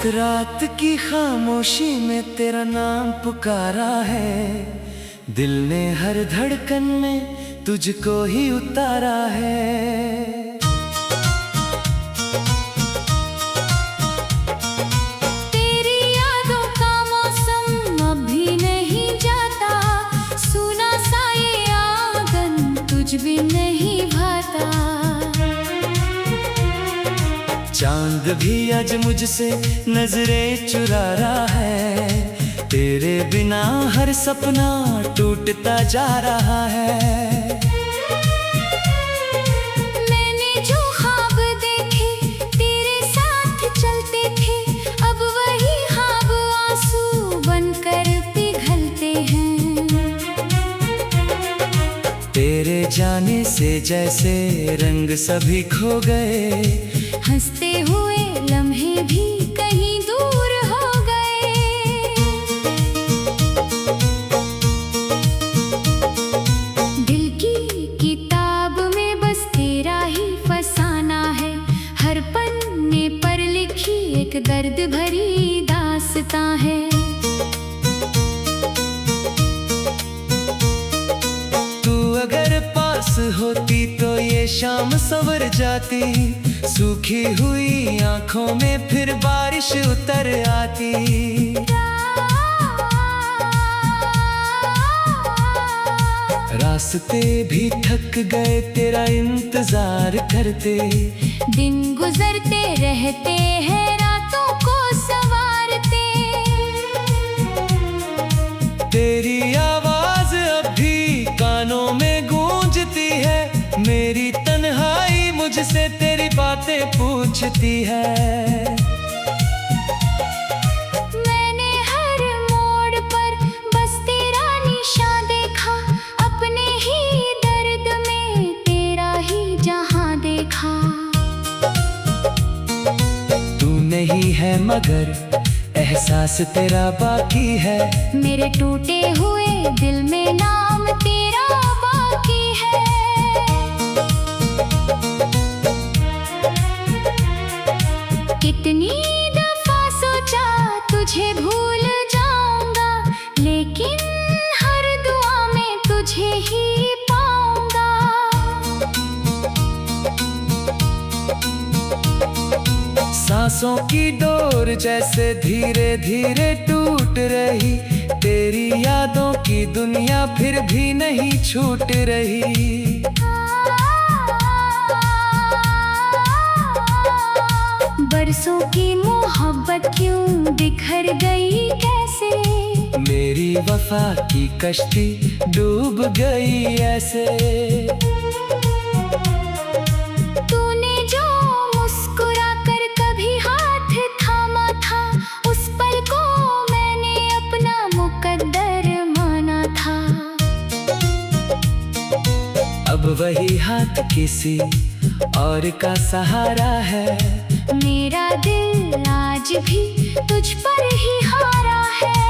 रात की खामोशी में तेरा नाम पुकारा है, दिल ने हर धड़कन में तुझको ही उतारा है। तेरी यादों का मौसम अभी नहीं जाता, सुना सा ये आंगन तुझ भी नहीं भाता। चांद भी आज मुझसे नजरें चुरा रहा है, तेरे बिना हर सपना टूटता जा रहा है। मैंने जो ख्वाब देखे तेरे साथ चलते थे, अब वही ख्वाब आंसू बनकर पिघलते हैं। तेरे जाने से जैसे रंग सभी खो गए, हंसते हुए लम्हे भी कहीं दूर हो गए। दिल की किताब में बस तेरा ही फसाना है, हर पन्ने पर लिखी एक दर्द भरी दास्तां है। तू अगर पास होती तो ये शाम संवर जाती, सूखी हुई आंखों में फिर बारिश उतर आती। रास्ते भी थक गए तेरा इंतजार करते, दिन गुजरते रहते हैं रातों को संवारते। तेरी आवाज अब भी कानों में गूंजती है, मेरी तन्हाई मुझसे तेरी बातें पूछती है। मैंने हर मोड़ पर बस तेरा निशान देखा, अपने ही दर्द में तेरा ही जहां देखा। तू नहीं है मगर एहसास तेरा बाकी है, मेरे टूटे हुए दिल में नाम तेरा बाकी है। कितनी दफा सोचा तुझे भूल जाऊंगा, लेकिन हर दुआ में तुझे ही पाऊंगा। सांसों की डोर जैसे धीरे धीरे टूट रही, तेरी यादों की दुनिया फिर भी नहीं छूट रही। बरसों की मोहब्बत क्यों बिखर गई कैसे, मेरी वफा की कश्ती डूब गई ऐसे। तूने जो मुस्कुरा कर कभी हाथ थामा था, उस पल को मैंने अपना मुकद्दर माना था। अब वही हाथ किसी और का सहारा है, मेरा दिल आज भी तुझ पर ही हारा है।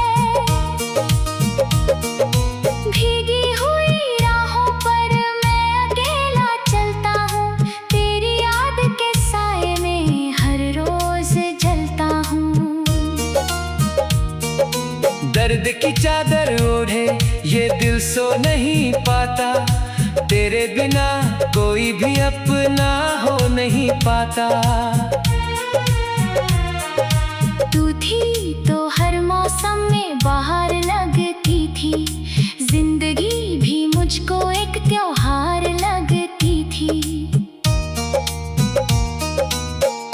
भीगी हुई राहों पर मैं अकेला चलता हूँ, तेरी याद के साए में हर रोज जलता हूँ। दर्द की चादर ओढ़े ये दिल सो नहीं पाता, तेरे बिना कोई भी अपना हो नहीं पाता। तू थी तो हर मौसम में बाहर लगती थी, जिंदगी भी मुझको एक त्योहार लगती थी।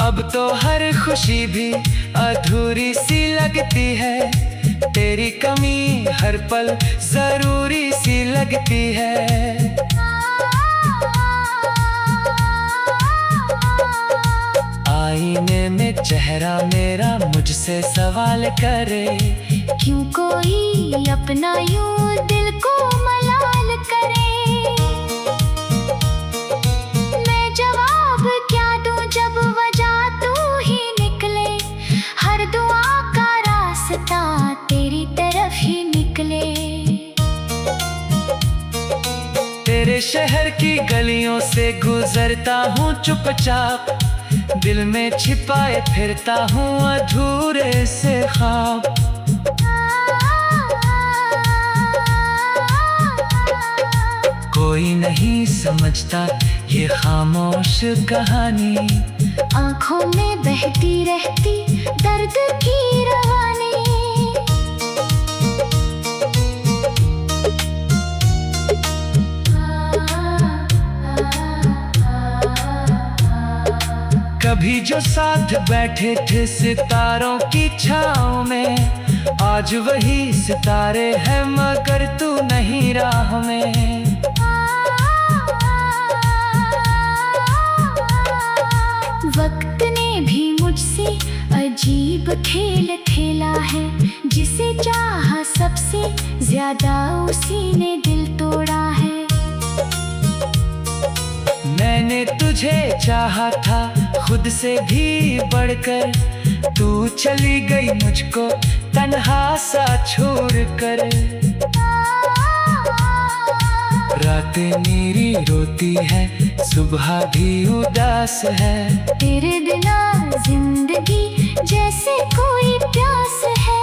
अब तो हर खुशी भी अधूरी सी लगती है, तेरी कमी हर पल जरूरी सी लगती है। आईने में चेहरा मेरा मुझसे सवाल करे, क्यों कोई अपना यूं दिल को मलाल करे। मैं जवाब क्या दूं जब वजह तू ही निकले, हर दुआ का रास्ता तेरी तरफ ही निकले। तेरे शहर की गलियों से गुजरता हूँ चुपचाप, दिल में छिपाए फिरता हूँ अधूरे से ख्वाब। कोई नहीं समझता ये खामोश कहानी, आंखों में बहती रहती दर्द की रवानी। कभी जो साथ बैठे थे सितारों की छाँव में, आज वही सितारे हैं मगर तू नहीं राह में। वक्त ने भी मुझसे अजीब खेल खेला है, जिसे चाहा सबसे ज्यादा उसी ने दिल तोड़ा है। मैंने तुझे चाहा था खुद से भी बढ़कर, तू चली गई मुझको तन्हा सा छोड़कर। रातें मेरी रोती है, सुबह भी उदास है, तेरे बिना जिंदगी जैसे कोई प्यास है।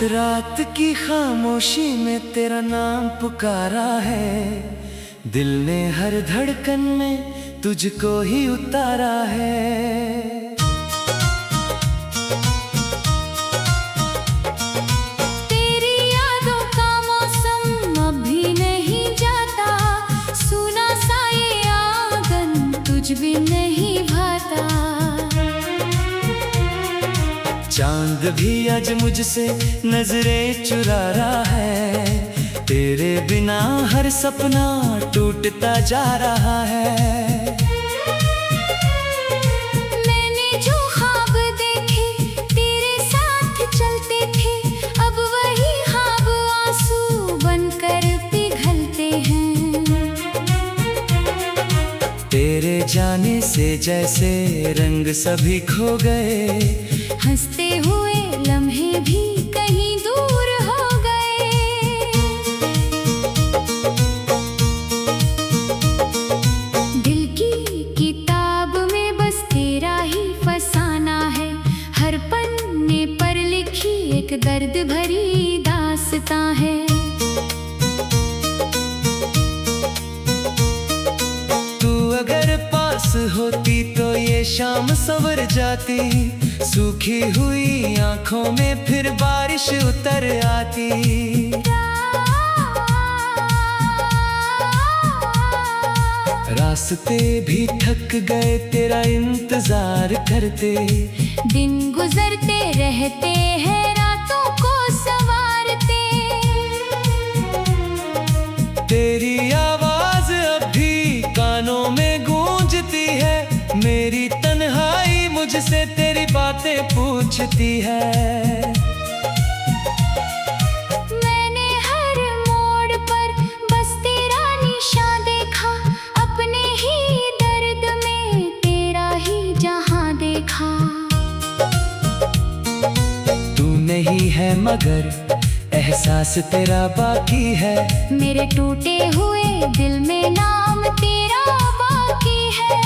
रात की खामोशी में तेरा नाम पुकारा है, दिल ने हर धड़कन में तुझको ही उतारा है। तेरी यादों का मौसम अभी नहीं जाता, सुना सा ये आंगन तुझ भी नहीं भाता। चांद भी आज मुझसे नजरें चुरा रहा है, तेरे बिना हर सपना टूटता जा रहा है। मैंने जो ख्वाब देखे तेरे साथ चलते थे, अब वही ख्वाब आंसू बनकर पिघलते हैं। तेरे जाने से जैसे रंग सभी खो गए, हंसते हुए लम्हे भी कहीं दूर हो गए। दिल की किताब में बस तेरा ही फसाना है, हर पन्ने पर लिखी एक दर्द भरी दास्तां है। तू अगर पास होती तो ये शाम संवर जाती, सूखी हुई आंखों में फिर बारिश उतर आती। रास्ते भी थक गए तेरा इंतजार करते, दिन गुजरते रहते हैं रातों को संवारते। तेरी आवाज अब भी कानों में गूंजती है, मेरी तन्हाई मुझसे तेरी बातें पूछती है। मैंने हर मोड़ पर बस तेरा निशान देखा, अपने ही दर्द में तेरा ही जहां देखा। तू नहीं है मगर एहसास तेरा बाकी है, मेरे टूटे हुए दिल में नाम तेरा बाकी है।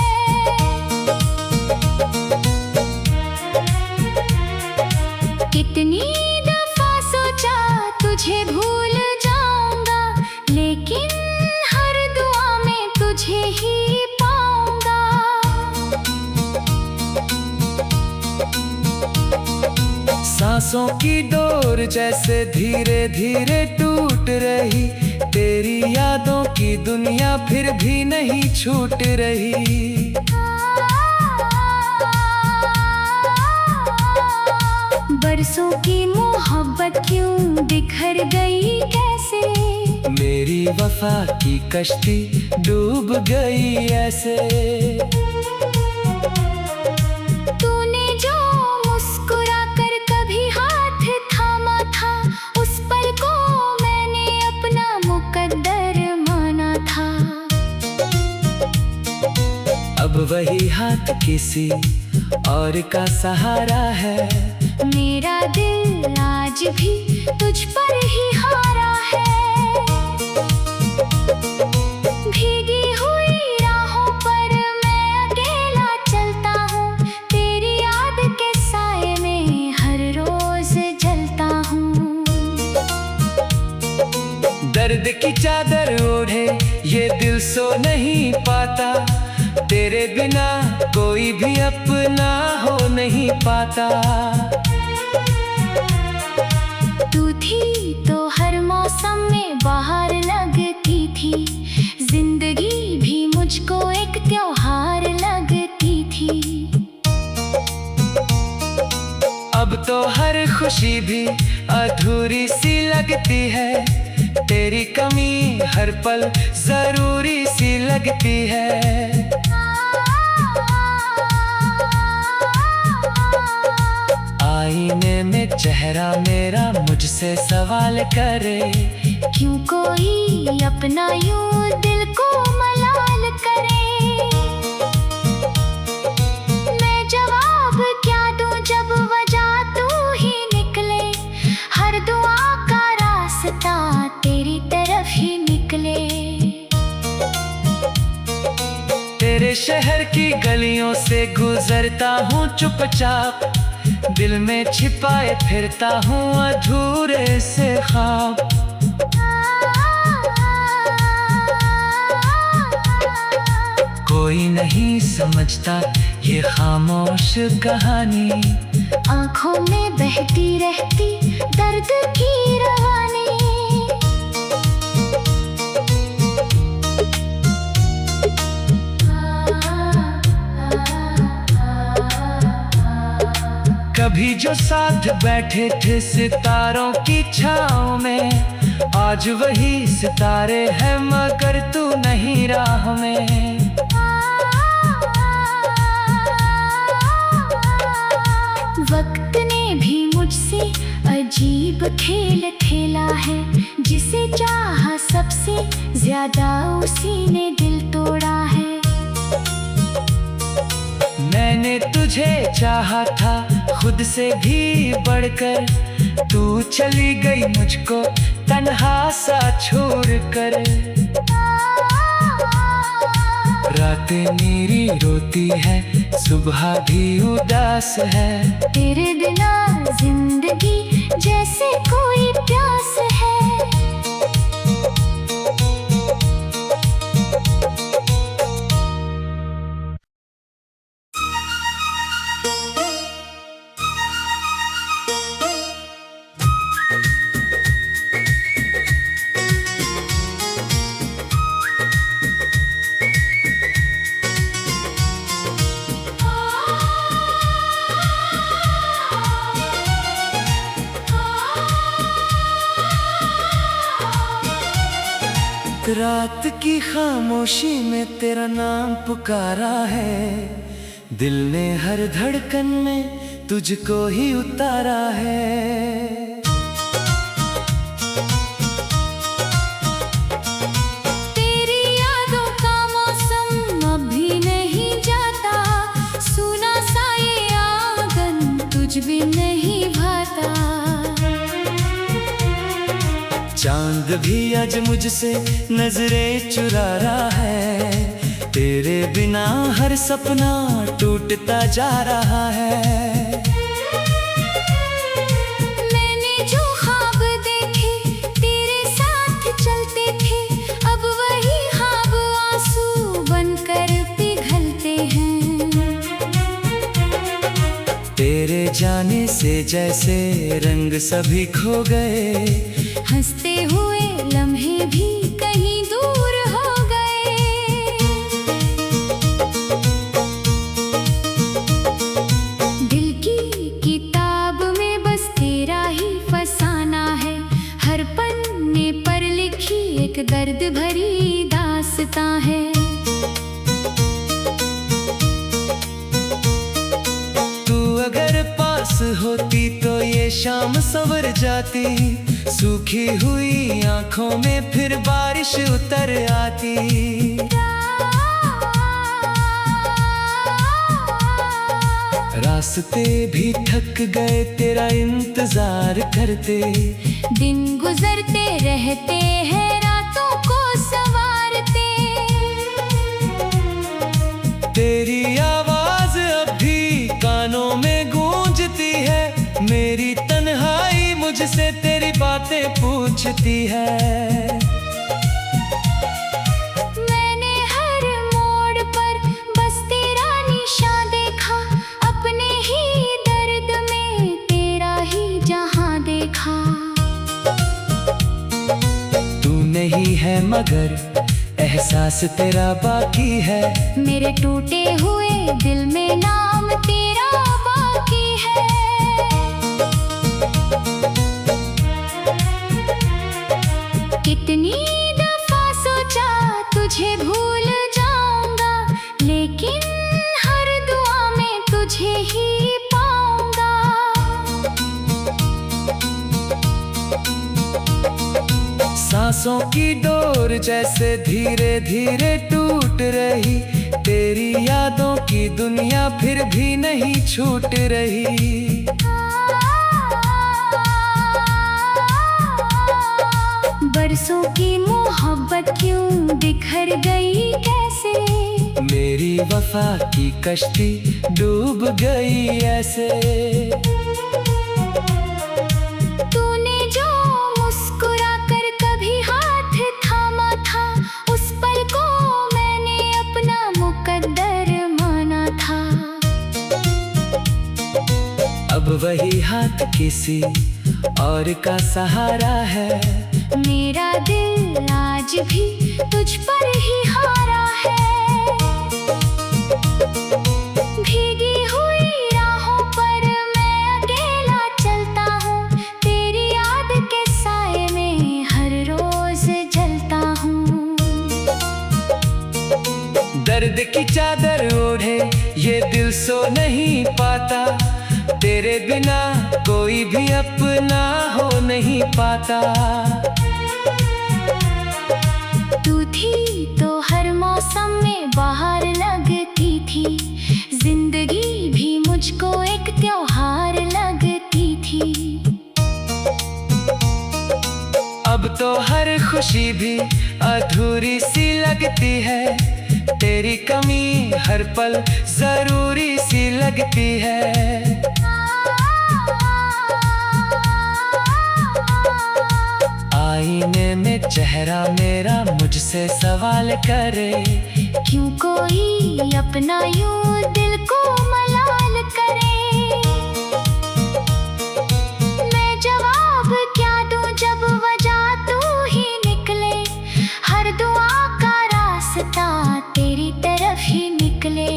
कितनी दफा सोचा तुझे भूल जाऊंगा, लेकिन हर दुआ में तुझे ही पाऊंगा। सांसों की डोर जैसे धीरे धीरे टूट रही, तेरी यादों की दुनिया फिर भी नहीं छूट रही। बरसों की मोहब्बत क्यों बिखर गई कैसे, मेरी बेवफा की कश्ती डूब गई ऐसे। तूने जो मुस्कुरा कर कभी हाथ थामा था, उस पल को मैंने अपना मुकद्दर माना था। अब वही हाथ किसी और का सहारा है। मेरा दिल आज भी तुझ पर ही हारा है। भीगी हुई राहों पर मैं अकेला चलता हूँ, तेरी याद के साए में हर रोज जलता हूँ। दर्द की चादर ओढ़े ये दिल सो नहीं पाता, तेरे बिना कोई भी अपना हो नहीं पाता। तू थी तो हर मौसम में बाहर लगती थी, जिंदगी भी मुझको एक त्योहार लगती थी। अब तो हर खुशी भी अधूरी सी लगती है, तेरी कमी हर पल जरूरी सी लगती है। आईने में चेहरा मेरा मुझसे सवाल करे, क्यों कोई अपना यूं दिल को मलाल करे। मैं जवाब क्या दूं जब वजह तू ही निकले, हर दुआ का रास्ता तेरी तरफ ही निकले। तेरे शहर की गलियों से गुजरता हूँ चुपचाप, दिल में छिपाए फिरता हूँ अधूरे से ख्वाब। कोई नहीं समझता ये खामोश कहानी, आँखों में बहती रहती दर्द की रवानी। कभी जो साथ बैठे थे सितारों की छाँव में, आज वही सितारे हैं मगर तू नहीं राह में। वक्त ने भी मुझसे अजीब खेल खेला है, जिसे चाहा सबसे ज्यादा उसी ने दिल तोड़ा है। मैंने तुझे चाहा था खुद से भी बढ़कर, तू चली गई मुझको तन्हा सा छोड़कर। रातें मेरी रोती है, सुबह भी उदास है, तेरे बिना जिंदगी जैसे कोई प्यास है। रात की खामोशी में तेरा नाम पुकारा है, दिल ने हर धड़कन में तुझको ही उतारा है। तेरी यादों का मौसम अभी नहीं जाता, सुना सा ये आंगन तुझ भी नहीं भाता। चांद भी आज मुझसे नजरें चुरा रहा है, तेरे बिना हर सपना टूटता जा रहा है। मैंने जो ख्वाब देखे तेरे साथ चलते थे, अब वही ख्वाब आंसू बनकर पिघलते हैं। तेरे जाने से जैसे रंग सभी खो गए, हंसते हुए लम्हे भी कहीं दूर हो गए। दिल की किताब में बस तेरा ही फसाना है, हर पन्ने पर लिखी एक दर्द भरी दास्तां है। तू अगर पास होती तो ये शाम संवर जाती, सूखी हुई आंखों में फिर बारिश उतर आती। रास्ते भी थक गए तेरा इंतजार करते, दिन गुजरते रहते हैं रातों को संवारते। तेरी आवाज अब भी कानों में गूंजती है, मेरी तन्हाई मुझसे तेरी बातें पूछती है। मैंने हर मोड़ पर बस तेरा निशान देखा, अपने ही दर्द में तेरा ही जहां देखा। तू नहीं है मगर एहसास तेरा बाकी है, मेरे टूटे हुए दिल में नाम तेरा बाकी है। कितनी दफा सोचा तुझे भूल जाऊंगा, लेकिन हर दुआ में तुझे ही पाऊंगा। सांसों की डोर जैसे धीरे धीरे टूट रही, तेरी यादों की दुनिया फिर भी नहीं छूट रही। बरसों की मोहब्बत क्यों बिखर गई कैसे, मेरी वफा की कश्ती डूब गई ऐसे। तूने जो मुस्कुरा कर कभी हाथ थामा था, उस पल को मैंने अपना मुकद्दर माना था। अब वही हाथ किसी और का सहारा है, मेरा दिल आज भी तुझ पर ही हारा है। भीगी हुई राहों पर मैं अकेला चलता हूँ, तेरी याद के साए में हर रोज जलता हूँ। दर्द की चादर ओढ़े ये दिल सो नहीं पाता, तेरे बिना कोई भी अपना हो नहीं पाता। तू थी तो हर मौसम में बाहर लगती थी, जिंदगी भी मुझको एक त्योहार लगती थी। अब तो हर खुशी भी अधूरी सी लगती है, तेरी कमी हर पल जरूरी सी लगती है। आईने में चेहरा मेरा मुझसे सवाल करे, क्यों कोई अपना यूं दिल को मलाल करे। मैं जवाब क्या दूं जब वजह तू ही निकले, हर दुआ का रास्ता तेरी तरफ ही निकले।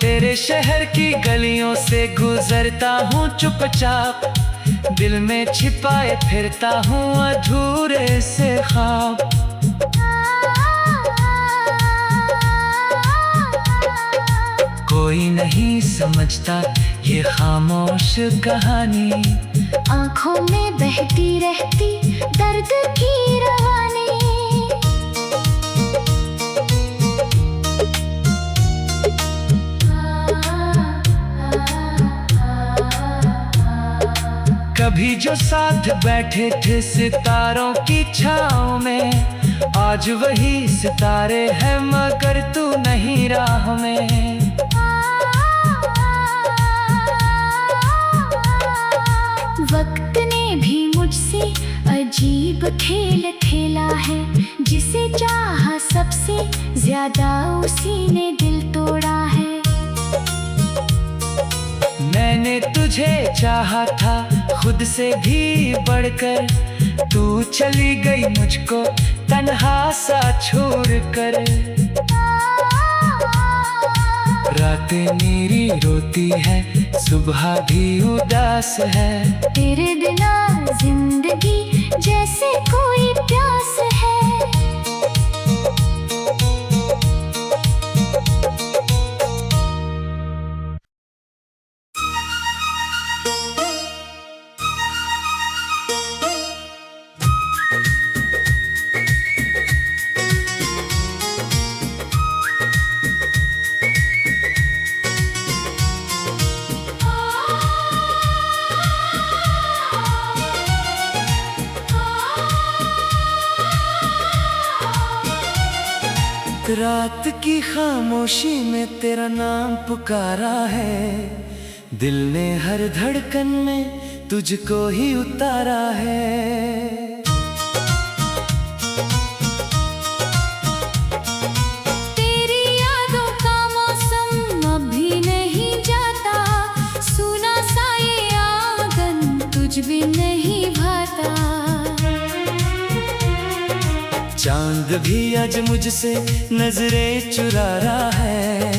तेरे शहर की गलियों से गुजरता हूँ चुपचाप, दिल में छिपाए फिरता हूँ अधूरे से ख्वाब। कोई नहीं समझता ये खामोश कहानी, आंखों में बहती रहती दर्द की रवानी। कभी जो साथ बैठे थे सितारों की छाँव में, आज वही सितारे हैं मगर तू नहीं राह में। वक्त ने भी मुझसे अजीब खेल खेला है, जिसे चाहा सबसे ज्यादा उसी ने दिल तोड़ा है। मैंने तुझे चाहा था खुद से भी बढ़कर, तू चली गई मुझको तन्हा सा छोड़कर। रातें मेरी रोती है, सुबह भी उदास है, तेरे बिना जिंदगी जैसे कोई प्यास है। रात की खामोशी में तेरा नाम पुकारा है, दिल ने हर धड़कन में तुझको ही उतारा है। तेरी यादों का मौसम अभी नहीं जाता, सुना सा ये आंगन तुझ भी नहीं भाता। चांद भी आज मुझसे नजरें चुरा रहा है,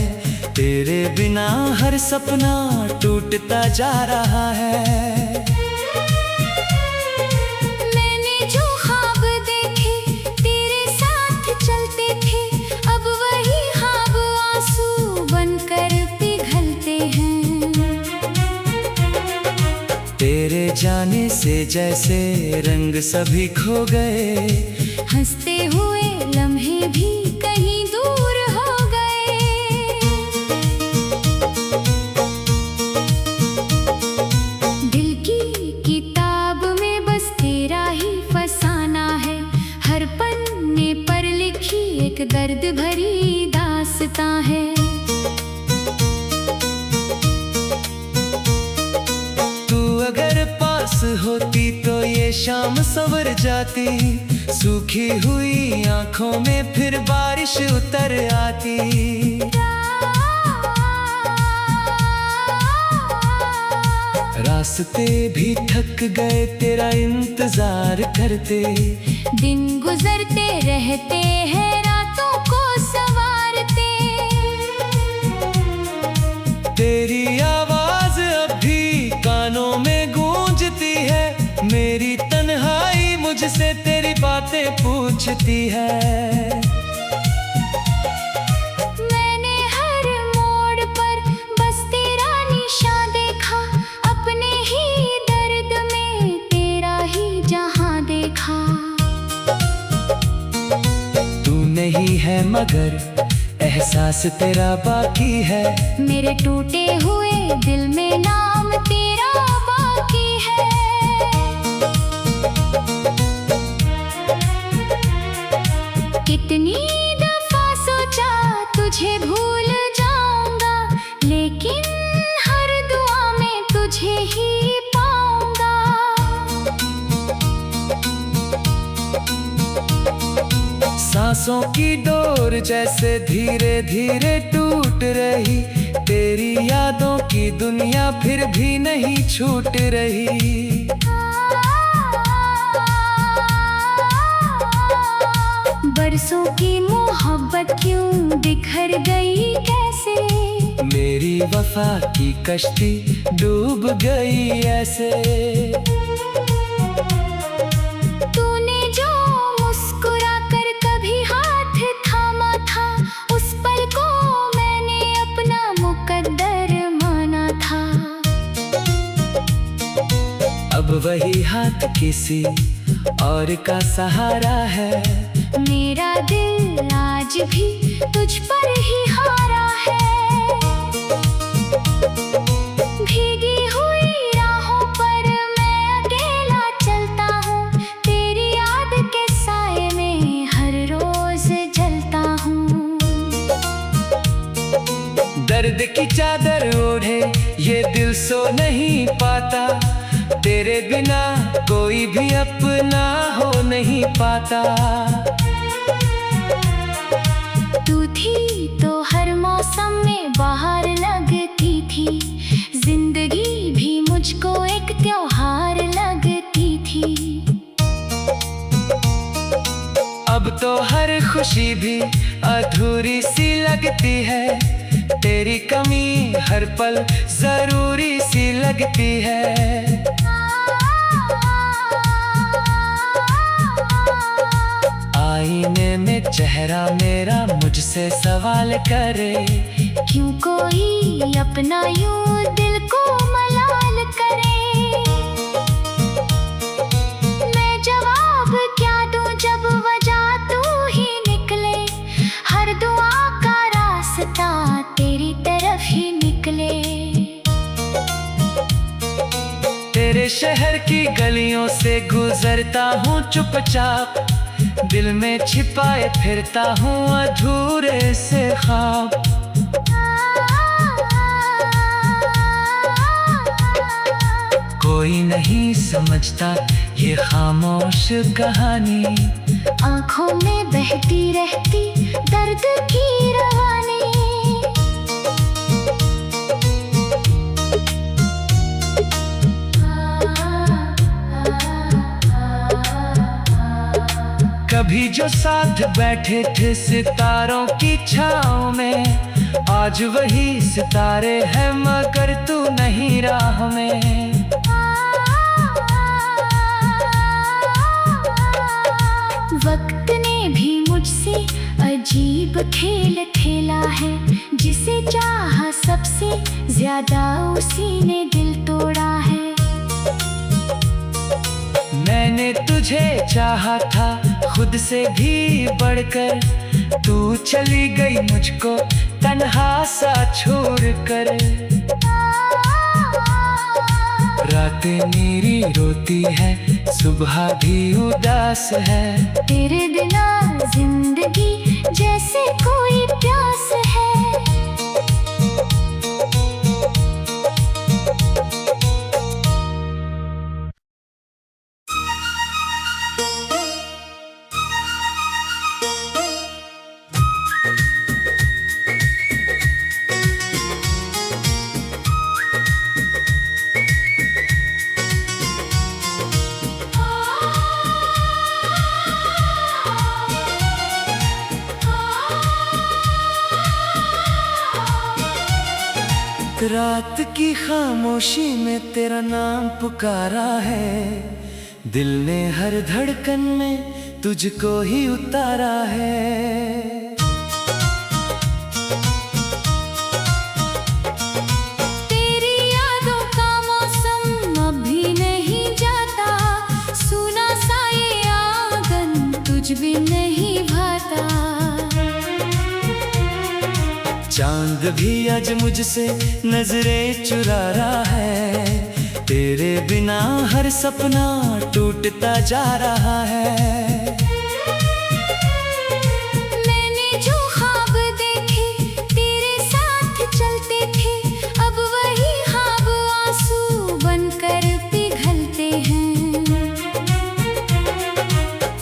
तेरे बिना हर सपना टूटता जा रहा है। मैंने जो ख्वाब देखे तेरे साथ चलते थे, अब वही ख्वाब आंसू बनकर पिघलते हैं। तेरे जाने से जैसे रंग सभी खो गए, हंसते हुए लम्हे भी कहीं दूर हो गए। दिल की किताब में बस तेरा ही फसाना है, हर पन्ने पर लिखी एक दर्द भरी दास्तां है। तू अगर पास होती तो ये शाम संवर जाती, सूखी हुई आंखों में फिर बारिश उतर आती। रास्ते भी थक गए तेरा इंतजार करते, दिन गुजरते रहते हैं रातों को संवारते। तेरी आवाज अब भी कानों में गूंजती है, मेरी तन्हाई मुझसे तेरी बातें पूछती है। मैंने हर मोड़ पर बस तेरा निशान देखा, अपने ही दर्द में तेरा ही जहां देखा। तू नहीं है मगर एहसास तेरा बाकी है, मेरे टूटे हुए दिल में नाम तेरा बाकी है। कितनी दफा सोचा तुझे भूल जाऊंगा, लेकिन हर दुआ में तुझे ही पाऊंगा। सांसों की डोर जैसे धीरे धीरे टूट रही, तेरी यादों की दुनिया फिर भी नहीं छूट रही। बरसों की मोहब्बत क्यों बिखर गई कैसे, मेरी वफा की कश्ती डूब गई ऐसे। तूने जो मुस्कुरा कर कभी हाथ थामा था, उस पल को मैंने अपना मुकद्दर माना था। अब वही हाथ किसी और का सहारा है, मेरा दिल आज भी तुझ पर ही हारा है। भीगी हुई राहों पर मैं अकेला चलता हूँ, तेरी याद के साए में हर रोज जलता हूँ। दर्द की चादर ओढ़े ये दिल सो नहीं पाता, तेरे बिना कोई भी अपना हो नहीं पाता। तू थी तो हर मौसम में बाहर लगती थी, जिंदगी भी मुझको एक त्योहार लगती थी। अब तो हर खुशी भी अधूरी सी लगती है, तेरी कमी हर पल जरूरी सी लगती है। चेहरा मेरा मुझसे सवाल करे, क्यों कोई अपना यूं दिल को मलाल करे। मैं जवाब क्या दूं जब वजह तू ही निकले, हर दुआ का रास्ता तेरी तरफ ही निकले। तेरे शहर की गलियों से गुजरता हूँ चुपचाप, दिल में छिपाए फिरता हूँ अधूरे से ख्वाब। कोई नहीं समझता ये खामोश कहानी, आंखों में बहती रहती दर्द की रवानी। कभी जो साथ बैठे थे सितारों की छाँव में, आज वही सितारे हैं मगर तू नहीं राह में। वक्त ने भी मुझसे अजीब खेल खेला है, जिसे चाहा सबसे ज्यादा उसी ने दिल तोड़ा है। मैंने तुझे चाहा था खुद से भी बढ़कर, तू चली गई मुझको तन्हा सा छोड़कर। रातें मेरी रोती है, सुबह भी उदास है, तेरे बिना जिंदगी जैसे कोई प्यास है। रात की खामोशी में तेरा नाम पुकारा है, दिल ने हर धड़कन में तुझको ही उतारा है। तेरी यादों का मौसम अभी नहीं जाता, सुना सा ये आंगन तुझ भी नहीं भाता। चांद भी आज मुझसे नजरें चुरा रहा है, तेरे बिना हर सपना टूटता जा रहा है। मैंने जो ख्वाब देखे तेरे साथ चलते थे, अब वही ख्वाब आंसू बनकर पिघलते हैं।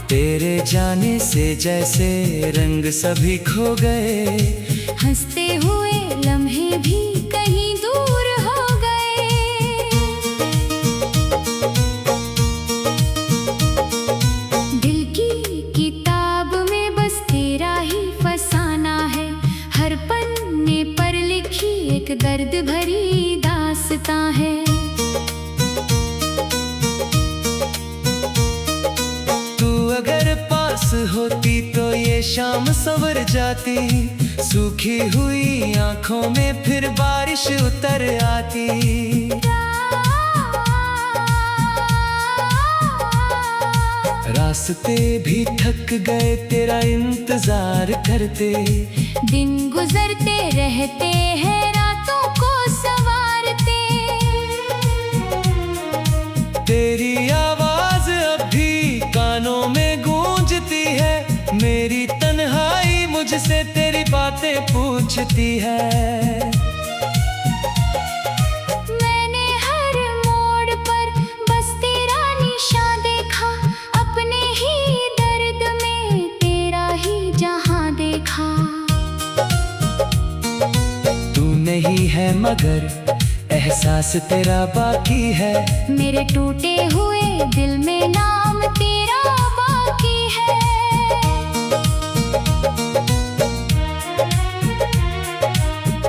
तेरे जाने से जैसे रंग सभी खो गए, हंसते हुए लम्हे भी कहीं दूर हो गए। दिल की किताब में बस तेरा ही फसाना है, हर पन्ने पर लिखी एक दर्द भरी दास्तां है। तू अगर पास होती तो ये शाम संवर जाती, सूखी हुई आंखों में फिर बारिश उतर आती। रास्ते भी थक गए तेरा इंतजार करते, दिन गुजरते रहते हैं रातों को संवारते। तेरी आवाज अब भी कानों में गूंजती है, मेरी तन्हाई मुझसे तेरी बातें पूछती है। मैंने हर मोड़ पर बस तेरा निशान देखा, अपने ही दर्द में तेरा ही जहां देखा। तू नहीं है मगर एहसास तेरा बाकी है, मेरे टूटे हुए दिल में नाम तेरा बाकी है।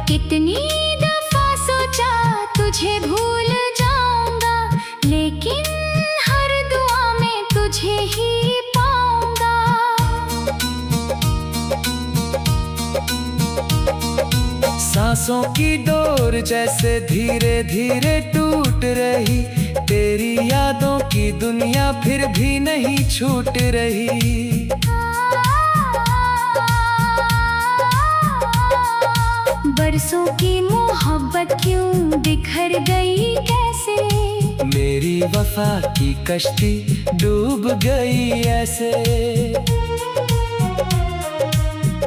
कितनी दफा सोचा तुझे भूल जाऊंगा, लेकिन हर दुआ में तुझे ही पाऊंगा। सांसों की डोर जैसे धीरे धीरे टूट रही, तेरी यादों की दुनिया फिर भी नहीं छूट रही। बरसों की मोहब्बत क्यों बिखर गई कैसे, मेरी वफा की कश्ती डूब गई ऐसे।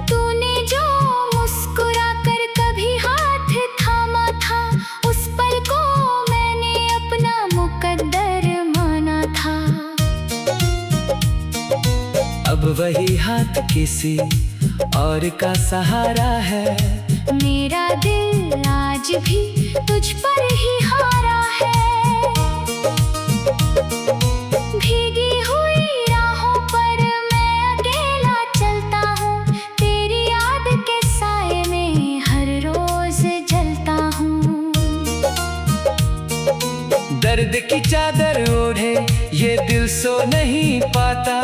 तूने जो मुस्कुरा कर कभी हाथ थामा था, उस पल को मैंने अपना मुकद्दर माना था। अब वही हाथ किसी और का सहारा है, मेरा दिल आज भी तुझ पर ही हारा है। भीगी हुई राहों पर मैं अकेला चलता हूँ, तेरी याद के साए में हर रोज जलता हूँ। दर्द की चादर ओढ़े ये दिल सो नहीं पाता,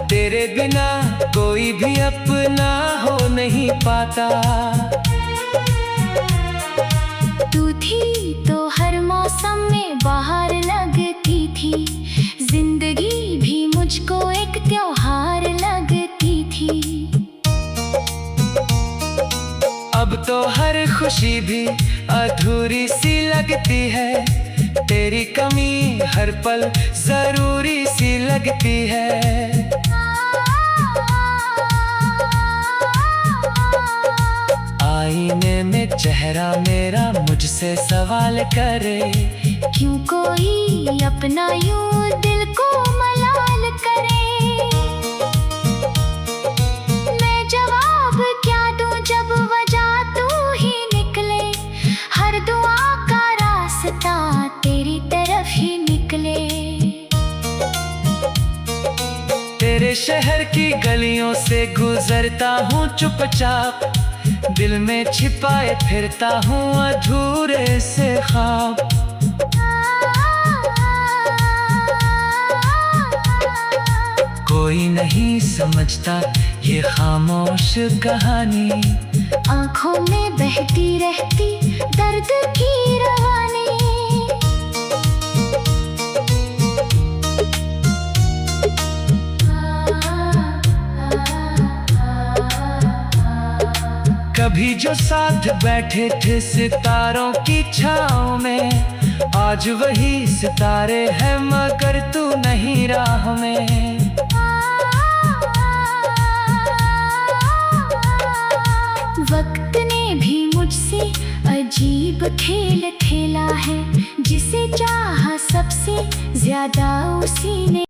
तेरे बिना कोई भी अपना हो नहीं पाता। तू थी तो हर मौसम में बाहर लगती थी, जिंदगी भी मुझको एक त्योहार लगती थी। अब तो हर खुशी भी अधूरी सी लगती है, तेरी कमी हर पल जरूरी सी लगती है। आईने में चेहरा मेरा मुझसे सवाल करे, क्यों कोई अपना यूं दिल को मलाल करे। मैं जवाब क्या दूं जब वजह तू ही निकले, हर दुआ का रास्ता तेरी तरफ ही निकले। तेरे शहर की गलियों से गुजरता हूँ चुपचाप, दिल में छिपाए फिरता हूँ अधूरे से ख्वाब। कोई नहीं समझता ये खामोश कहानी, आँखों में बहती रहती दर्द की रवानी। कभी जो साथ बैठे थे सितारों की छाँव में, आज वही सितारे हैं मगर तू नहीं राह में। वक्त ने भी मुझसे अजीब खेल खेला है, जिसे चाहा सबसे ज्यादा उसी ने